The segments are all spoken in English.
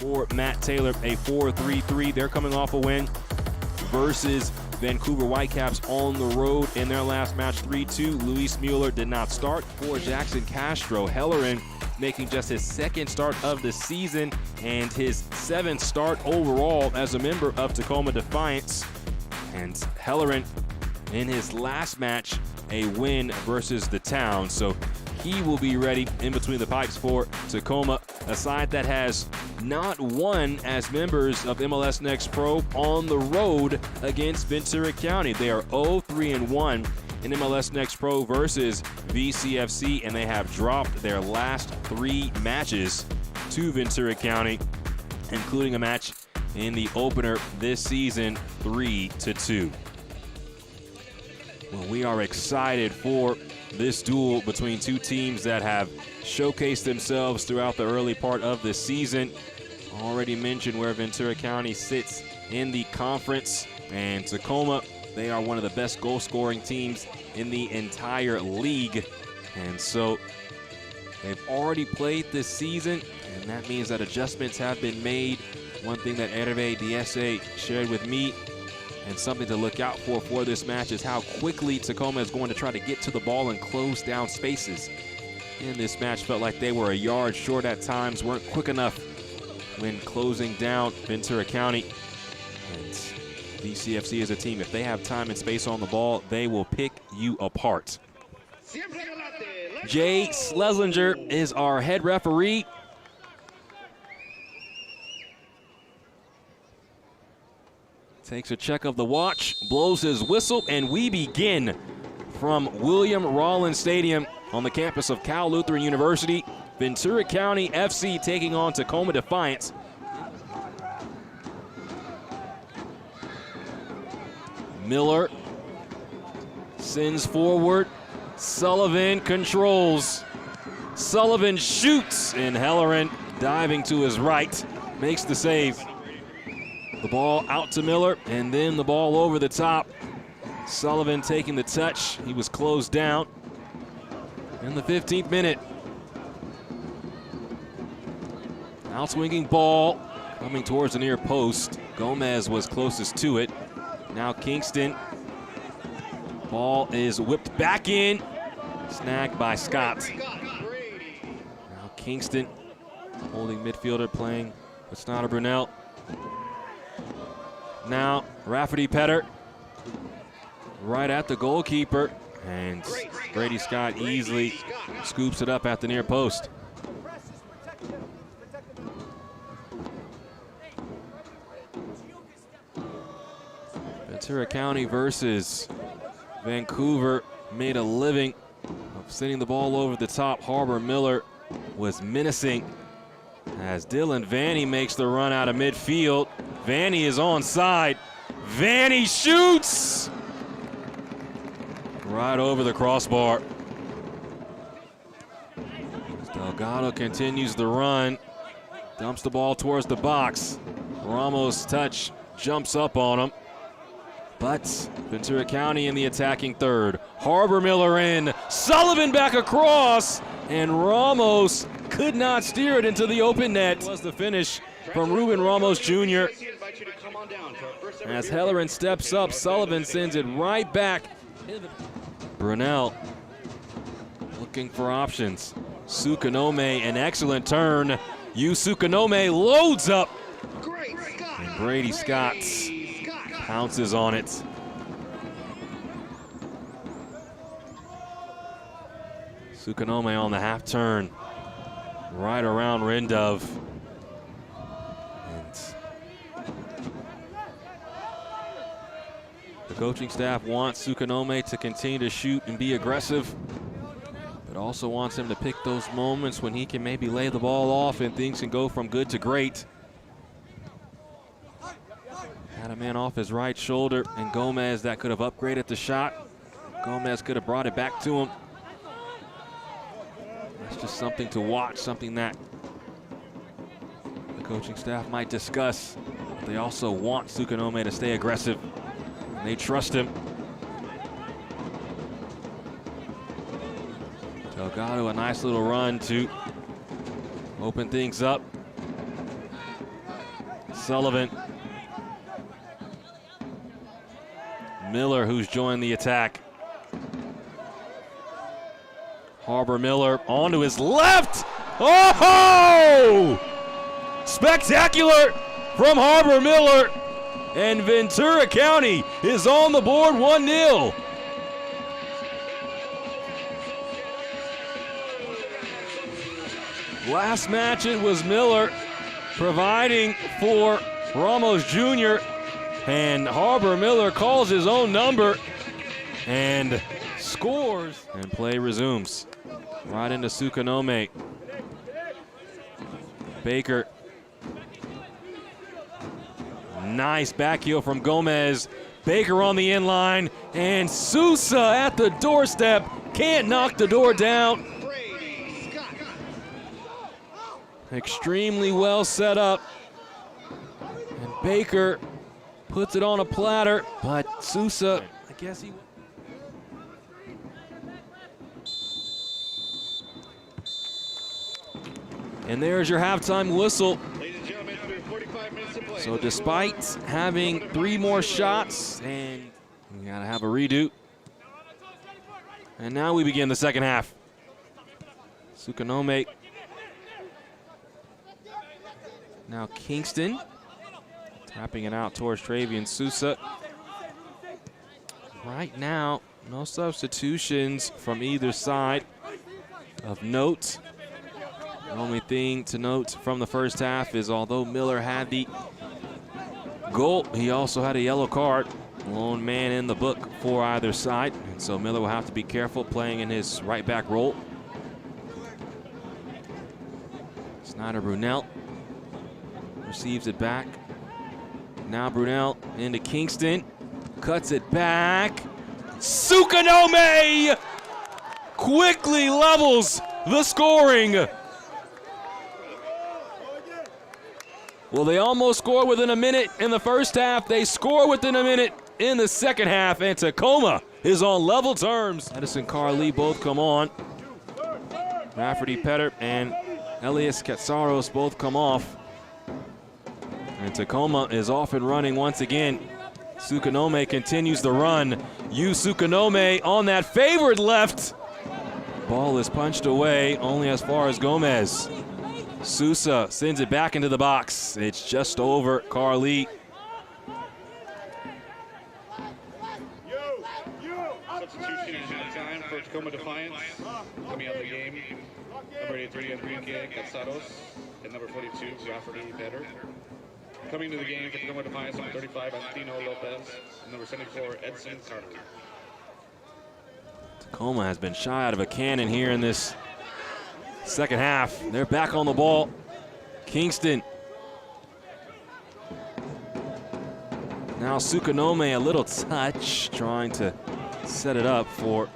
for Matt Taylor, a 4-3-3. They're coming off a win versus Vancouver Whitecaps on the road in their last match, 3-2. Luis Mueller did not start for Jackson Castro. Hellerin making just his second start of the season and his 7th start overall as a member of Tacoma Defiance. And Hellerin, in his last match, a win versus the Town. So he will be ready in between the pipes for Tacoma, a side that has not won as members of MLS Next Pro on the road against Ventura County. They are 0-3-1 in MLS Next Pro versus VCFC, and they have dropped their last 3 matches to Ventura County, including a match in the opener this season, 3-2. Well, we are excited for this duel between two teams that have showcased themselves throughout the early part of the season. Already mentioned where Ventura County sits in the conference, and Tacoma, they are one of the best goal-scoring teams in the entire league. And so they've already played this season, and that means that adjustments have been made. One thing that Hervé Diese shared with me, and something to look out for this match, is how quickly Tacoma is going to try to get to the ball and close down spaces. In this match, felt like they were a yard short at times, weren't quick enough when closing down Ventura County. And VCFC is a team, if they have time and space on the ball, they will pick you apart. Jay Schlesinger is our head referee. Takes a check of the watch, blows his whistle, and we begin from William Rollins Stadium on the campus of Cal Lutheran University. Ventura County FC taking on Tacoma Defiance. Miller sends forward. Sullivan controls. Sullivan shoots, and Hellerin diving to his right makes the save. The ball out to Miller, and then the ball over the top. Sullivan taking the touch. He was closed down in the 15th minute. Outswinging ball coming towards the near post. Gomez was closest to it. Now Kingston. Ball is whipped back in. Snagged by Scott. Now Kingston holding midfielder, playing with Snyder Brunel. Now Rafferty Petter right at the goalkeeper, and Brady Scott easily scoops it up at the near post. Ventura County versus Vancouver made a living of sending the ball over the top. Harbor Miller was menacing as Dylan Vanny makes the run out of midfield. Vanny is onside. Vanny shoots! Right over the crossbar. Delgado continues the run. Dumps the ball towards the box. Ramos' touch jumps up on him. But Ventura County in the attacking third. Harbor Miller in. Sullivan back across. And Ramos could not steer it into the open net. Was the finish from Ruben Ramos Jr. As Hellerin steps up, Sullivan sends it right back. Brunel looking for options. Sukanome, an excellent turn. Sukanome loads up. And Brady Scott pounces on it. Sukanome on the half turn, right around Rendove. And the coaching staff wants Sukanome to continue to shoot and be aggressive, but also wants him to pick those moments when he can maybe lay the ball off and things can go from good to great. Had a man off his right shoulder, and Gomez that could have upgraded the shot. Gomez could have brought it back to him. That's just something to watch, something that the coaching staff might discuss. They also want Sukanome to stay aggressive, and they trust him. Delgado, a nice little run to open things up. Sullivan. Miller, who's joined the attack. Harbor Miller onto his left. Oh! Spectacular from Harbor Miller. And Ventura County is on the board 1-0. Last match it was Miller providing for Ramos Jr. And Harbor Miller calls his own number and scores. And play resumes. Right into Sukanome. Baker. Nice back heel from Gomez. Baker on the inline. And Sousa at the doorstep. Can't knock the door down. Extremely well set up. And Baker puts it on a platter, but Sousa, I guess he... And there's your halftime whistle. Ladies and gentlemen, under 45 minutes to play. So despite having 3 more shots, and we gotta have a redo. And now we begin the second half. Sukanome. Now Kingston. Tapping it out towards Travian Sousa. Right now, no substitutions from either side of note. The only thing to note from the first half is although Miller had the goal, he also had a yellow card. Lone man in the book for either side. And so Miller will have to be careful playing in his right back role. Snyder Brunel receives it back. Now Brunel into Kingston. Cuts it back. Sukanome quickly levels the scoring. Well, they almost scored within a minute in the first half. They score within a minute in the second half, and Tacoma is on level terms. Edison Carly both come on. Rafferty Petter and Elias Katsaros both come off. And Tacoma is off and running once again. Sukanome continues the run. Sukanome on that favored left. Ball is punched away only as far as Gomez. Sousa sends it back into the box. It's just over Carly. Substitution at time for Tacoma Defiance. Coming out of the game, number 83, Enrique Casados, and number 42, Rafferty Better. Coming to the game for Tacoma Defiance, number 35, Antino Lopez, and number 74, Edson Carter. Tacoma has been shy out of a cannon here in this second half. They're back on the ball. Kingston. Now Sukanome, a little touch, trying to set it up for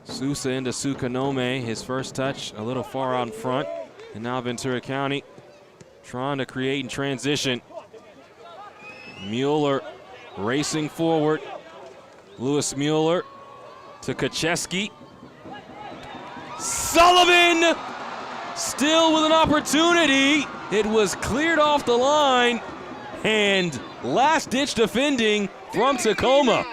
Sousa into Sukanome. His first touch a little far out in front. And now Ventura County trying to create in transition. Mueller racing forward. Lewis Mueller to Kacheski. Sullivan still with an opportunity. It was cleared off the line. And last-ditch defending from Tacoma.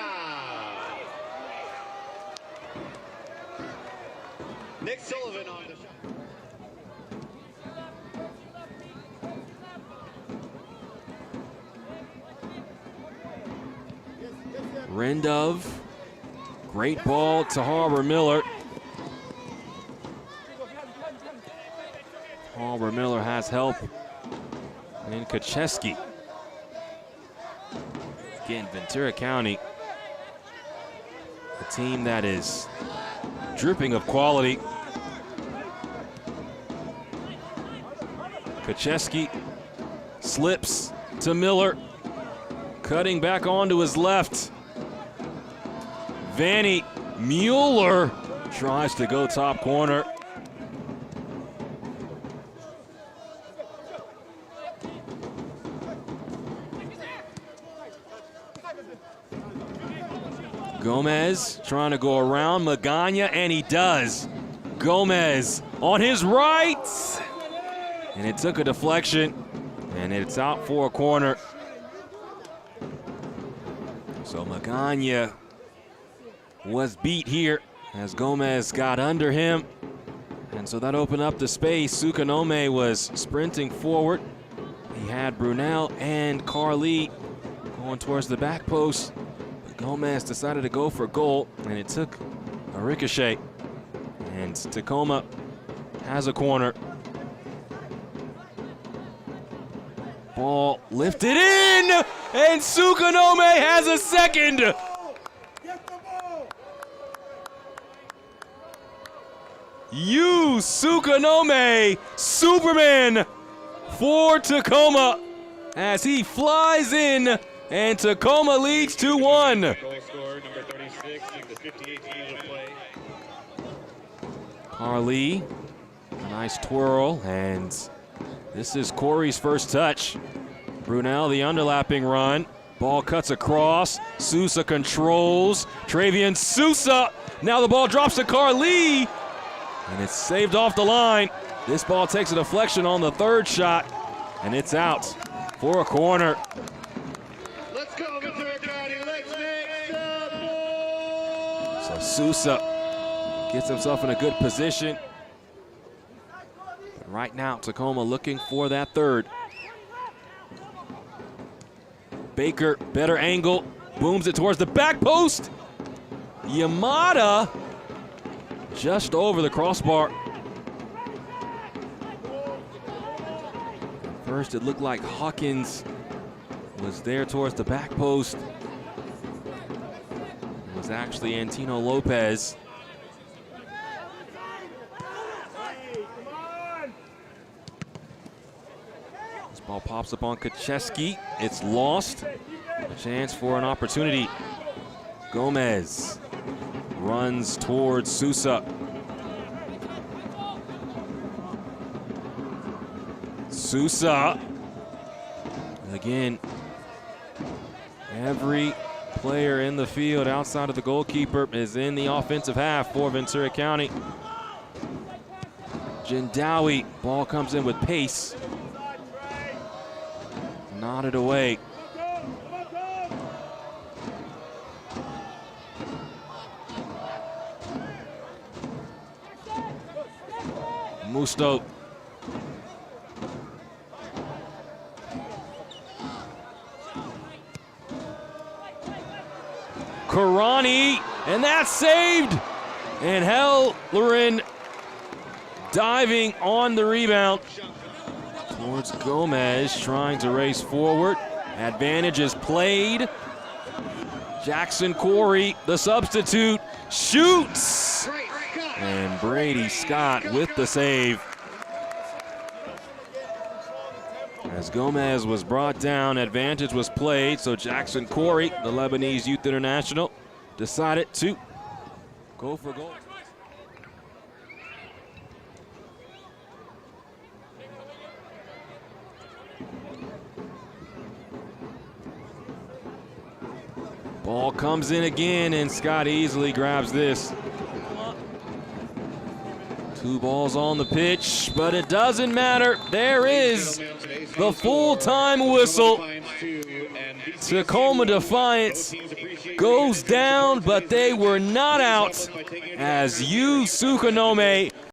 Nick Sullivan on the shot. Rendov, great ball to Harbor Miller. Harbor Miller has help. And Kacheski. Again, Ventura County, a team that is dripping of quality. Kacheski slips to Miller, cutting back onto his left. Vanny Mueller tries to go top corner. Gomez trying to go around Magana, and he does. Gomez on his right. And it took a deflection. And it's out for a corner. So Magana was beat here as Gomez got under him. And so that opened up the space. Tsukunome was sprinting forward. He had Brunel and Carly going towards the back post. But Gomez decided to go for goal, and it took a ricochet. And Tacoma has a corner. Ball lifted in, and Tsukunome has a second. Yu Tsukunome, Superman for Tacoma as he flies in, and Tacoma leads 2-1. Goal scorer, number 36, in the 58 years of play. Carly, a nice twirl, and this is Corey's first touch. Brunel, the underlapping run. Ball cuts across. Sousa controls. Travian Sousa. Now the ball drops to Carly, and it's saved off the line. This ball takes a deflection on the third shot, and it's out for a corner. Let's go, Ventura County. Let's make some noise. So Sousa gets himself in a good position. But right now, Tacoma looking for that third. Baker, better angle, booms it towards the back post. Yamada just over the crossbar. First, it looked like Hawkins was there towards the back post. It was actually Antino Lopez. This ball pops up on Kacheski. It's lost. A chance for an opportunity. Gomez runs towards Sousa. Sousa. Again, every player in the field outside of the goalkeeper is in the offensive half for Ventura County. Jindawi, ball comes in with pace. Nodded away. Musto. Karani, and that's saved. And Hellerin diving on the rebound towards Gomez, trying to race forward. Advantage is played. Jackson Corey, the substitute, shoots. And Brady Scott with the save. As Gomez was brought down, advantage was played, so Jackson Corey, the Lebanese youth international, decided to go for goal. Ball comes in again, and Scott easily grabs this. Two balls on the pitch, but it doesn't matter. There is the full-time whistle. Tacoma Defiance goes down, but they were not out as Yu Tsukunome